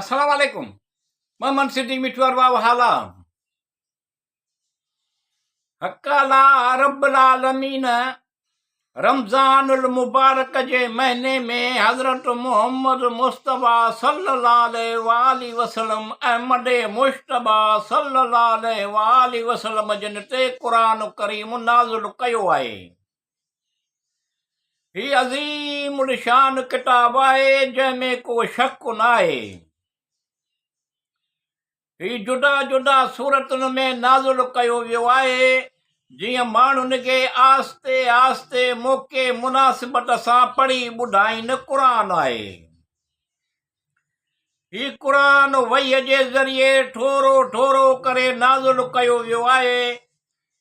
Assalamualaikum. Maman Siti Mitwar wa wahala. हक्काला रब्बुल आलमीन रमजानुल मुबारक जे महीने में हज़रत मोहम्मद मुस्तफ़ा सल्लल्लाहु अलैहि वसल्लम अहमद मुश्तबा सल्लल्लाहु अलैहि वसल्लम जिन ते क़ुरान करीम नाज़िल कयो आहे। ही अज़ीमुल शान किताब आहे जंहिंमें को शक न आहे। ही जुदा जुदा सूरतुनि में नाज़िल कयो वियो आहे जीअं माण्हुनि खे आस्ते आस्ते मौक़े मुनासिबत सां पढ़ी ॿुधाईनि क़ुरान आहे। ही क़ुरान वहीअ जे ज़रिए थोरो थोरो करे नाज़िल कयो वियो आहे,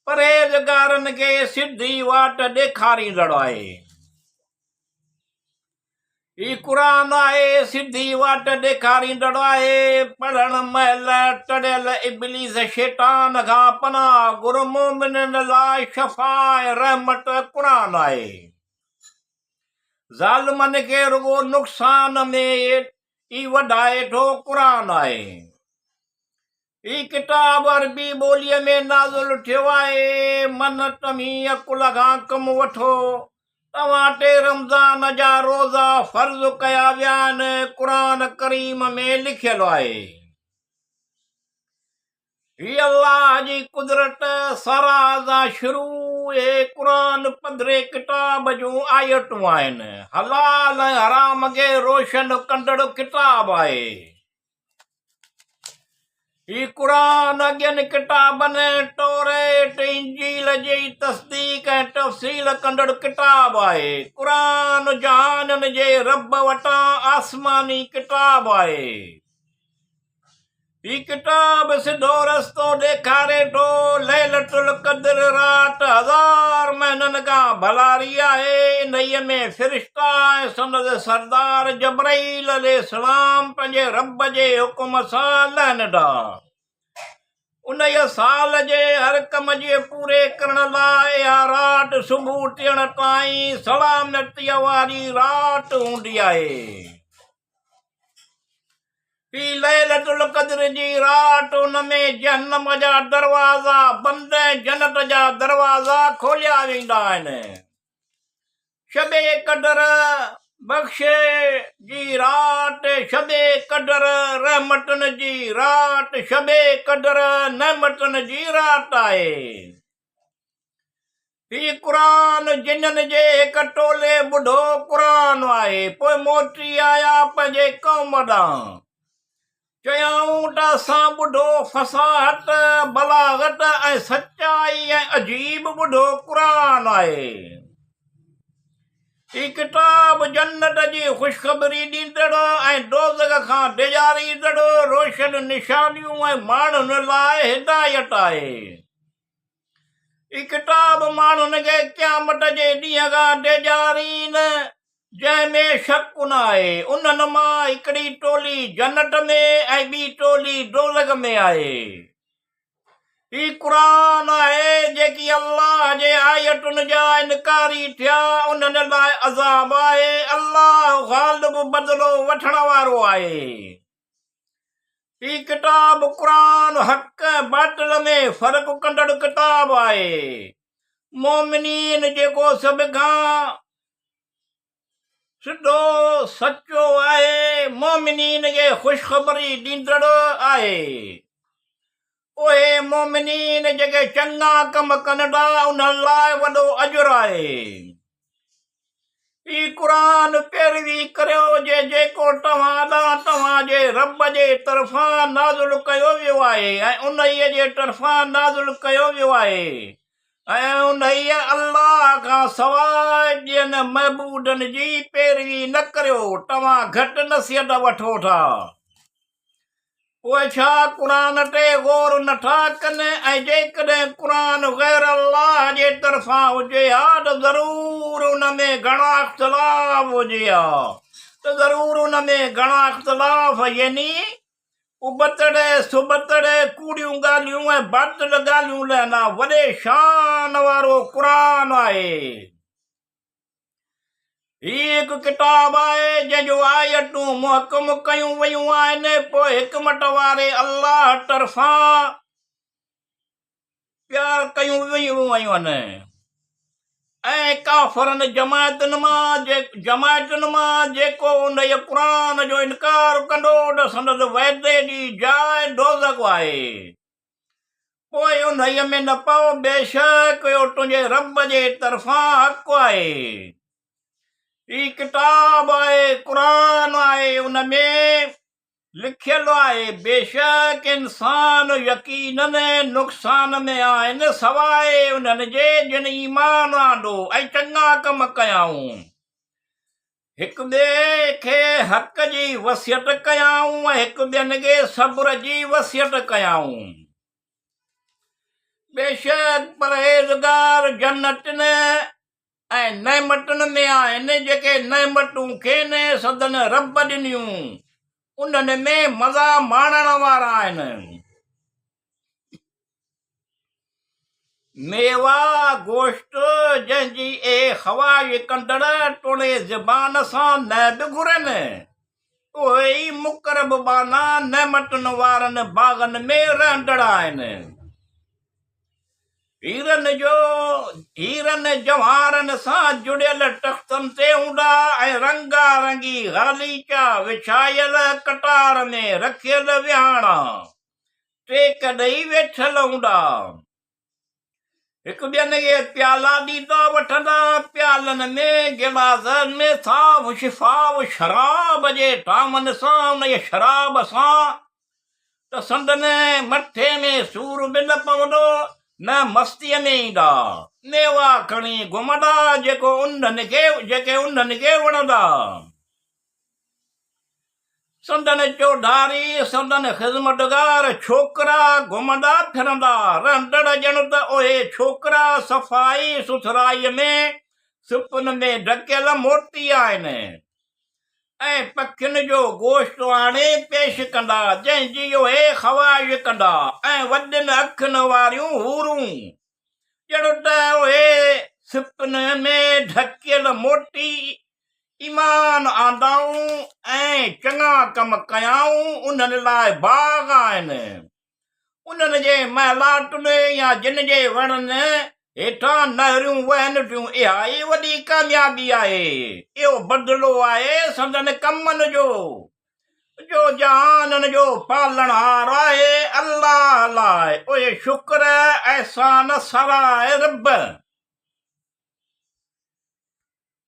परहेज़गारनि खे सिधी वाट ॾेखारींदड़ आहे। ही क़ुरान आहे सिधी वाट ॾेखारींदड़ आहे। पढ़ण महिल टड़ियल इब्लीस शैतान खां पनाह घुर। मोमिननि लाइ शफ़ा ऐं रहमत क़ुरान आहे। ज़ालिमनि खे रुॻो नुक़सान में ई वधाए थो क़ुरान आहे। ही किताब अरबी ॿोलीअ में नाज़िल थियो आहे। मन तमी अकुल खां कमु वठो। तव्हां ते रमज़ान जा रोज़ा फ़र्ज़ कया विया आहिनि। क़ुरान करीम में लिखियलु आहे। ही अल्लाह जी कुदरत सराज़ा शुरू हे क़ुरान पधरे किताब जूं आयतूं आहिनि। हलाल ऐं हराम खे रोशन कंदड़ किताब आहे। ही क़ुरान अॻियनि किताबनि तौरेत इंजील जी तस्दीक ऐं तफ़सील कंदड़ किताब आहे। क़ुरान जहाननि जे रब वटां आसमानी किताब आहे। ही किताब सिधो रस्तो ॾेखारे थो। लैलतुल क़द्र रात 1000 महीननि खां भलारी आहे। इन्हीअ में फ़िरिश्ता ऐं संदसि सरदार जबराईल अलैहिस्सलाम पंहिंजे रब जे हुकुम सां लहनि था। उन साल जे हर कम जे पूरे करण लाइ इहा राति सुबुह थियण ताईं सलामतीअ वारी राति हूंदी आहे। ही लैलतुल क़द्र जी राति उन में जहन्नम जा दरवाज़ा बंदि ऐं जन्नत जा दरवाज़ा खोलिया वेंदा आहिनि। शबे क़द्र बख़्शे जी राति, शबे क़द्र रहमतुनि जी राति, शबे क़द्र नेमतुनि जी राति आहे। ही क़ुरान जिन्ननि जे हिकु टोले ॿुधो क़ुरान आहे। पोइ मोटी आया पंहिंजे क़ौम ॾांहुं। चयाऊं त असां ॿुधो फसाहत, बलागत ऐं सचाई ऐं अजीब ॿुधो क़ुरान आहे। ही किताब जन्नत जी ख़ुशख़बरी ॾींदड़ ऐं दोज़ख खां डिॼारींदड़ रोशन निशानियूं ऐं माण्हुनि लाइ हिदायत आहे। ही किताब माण्हुनि खे क़यामत जे ॾींहं खां डिॼारींद जंहिंमें शक न आहे। उन्हनि मां हिकिड़ी टोली जन्नत में ऐं ॿी टोली दोज़ख में आहे। ही क़ुरान आहे जेकी अल्लाह जे आयतुनि जा इनकारी थिया उन्हनि लाइ अज़ाब आहे। अल्लाह ग़ालिब बदिलो वठण वारो आहे। ही किताब क़ुरान हक़ बातिल में फ़र्क़ु कंदड़ किताब आहे। मोमिनीन जेको सभ खां सिधो सचो आहे, मोमिनीन खे ख़ुशख़बरी ॾींदड़ आहे। उहे मोमिनीन जेके चङा कम कनि था उन्हनि लाइ वॾो अजुर आहे। ही क़ुरान पैरवी करियो जेको तव्हां ॾांहुं तव्हांजे रब जे तरफ़ां नाज़िल कयो वियो आहे ऐं उन्हीअ जे तरफ़ां नाज़िल कयो वियो आहे। ऐं उन्हीअ अल्लाह खां सवाइ ॿियनि महबूदनि जी पैरवी न करियो। तव्हां घटि नसीहत वठो था। पोइ छा क़ुरान ते ग़ौर नथा कनि? ऐं जेकॾहिं क़ुरान ग़ैर अल्लाह जे तरफ़ां हुजे हा त ज़रूर उन में घणा इख़्तिलाफ़ हुजे हा। त ज़रूर उन में घणा इख़्तिलाफ़ यानी उबतड़े सुबतड़े कूड़ियूं ॻाल्हियूं ऐं बातिल ॻाल्हियूं लहंदा। वॾे शान वारो क़ुरान आहे। हीअ हिकु किताब आहे जंहिंजूं आयतूं मुहकम कयूं वयूं आहिनि, पोइ हिकमत वारे अलाह तरफ़ां प्यार कयूं वयूं आहिनि। ऐं काफ़रनि जमायतुनि मां जेको उन क़ुर जो इनकार कंदो संदसि वाइदे जी जाइ दोज़ख आहे। पोइ उन्हीअ में न पओ, बेशक इहो तुंहिंजे रब जे तरफ़ां हक़ आहे। ही किताब आहे, क़ुर आहे, उन में लिखियलु आहे बेशक इंसान यकीनन नुक़सान में आहिनि सवाइ उन्हनि जे जिन ईमान आंदो ऐं चङा कम कयाऊं, हिक ॿिए खे हक़ जी वसियत कयाऊं ऐं हिक ॿियनि खे सब्र जी वसियत कयाऊं। बेशक परहेज़गार जन्नतुनि ऐं नेमतुनि में आहिनि, जेके नेमतूं खेनि सदन रब ॾिनियूं उन्हनि में मज़ा माणण वारा आहिनि। मेवा गोश्त जंहिंजी ख़वाहिश कंदड़ तोड़े ज़बान सां न बि घुरनि, उहे ई मुक़रब बाना नेमतुनि वारनि बाग़नि में रहंदड़ आहिनि। हीरनि जवाहरनि सां जुड़ियल तख़्तनि ते हूंदा ऐं रंगारंगी गालीचा विछायल कटार में रखियल विहाणा टेक ॾेई वेठल हूंदा। हिक ॿियनि खे प्याला ॾींदा वठंदा, प्यालनि में गिलासनि में साफ़ शिफ़ाफ़ शराब जे तामनि सां, उन शराब सां त संदनि मथे में सूर बि न पवंदो न मस्तीअ में ईंदा। मेवा खणी घुमंदा जेके उन्हनि खे वणंदा। संदन चौधारी संदन ख़िज़मतगार छोकिरा घुमंदा फिरंदा रहंदड़ ॼण त उहे छोकिरा सफ़ाई सुथराईअ में सुपनि में ढकियल मोती आहिनि ऐं पखियुनि जो गोश्त आणे पेश कंदा जंहिंजी उहे ख़वाहिश कंदा ऐं वॾनि अखियुनि वारियूं हूरूं ॼण त उहे सुपनि में ढकियल मोती ईमान आंदाऊं ऐं चङा कम कयाऊं उन्हनि लाइ बाग़ आहिनि। उन्हनि जे महलातुनि या जिन जे वणनि हेठां नहरियूं वहनि थियूं, इहा ई वॾी कामयाबी आहे। इहो बदिलो आहे संदन कमनि जो जहाननि जो पालणहार आहे। अल्लाह लाइ उहे शुक्र एहसान सराए रब।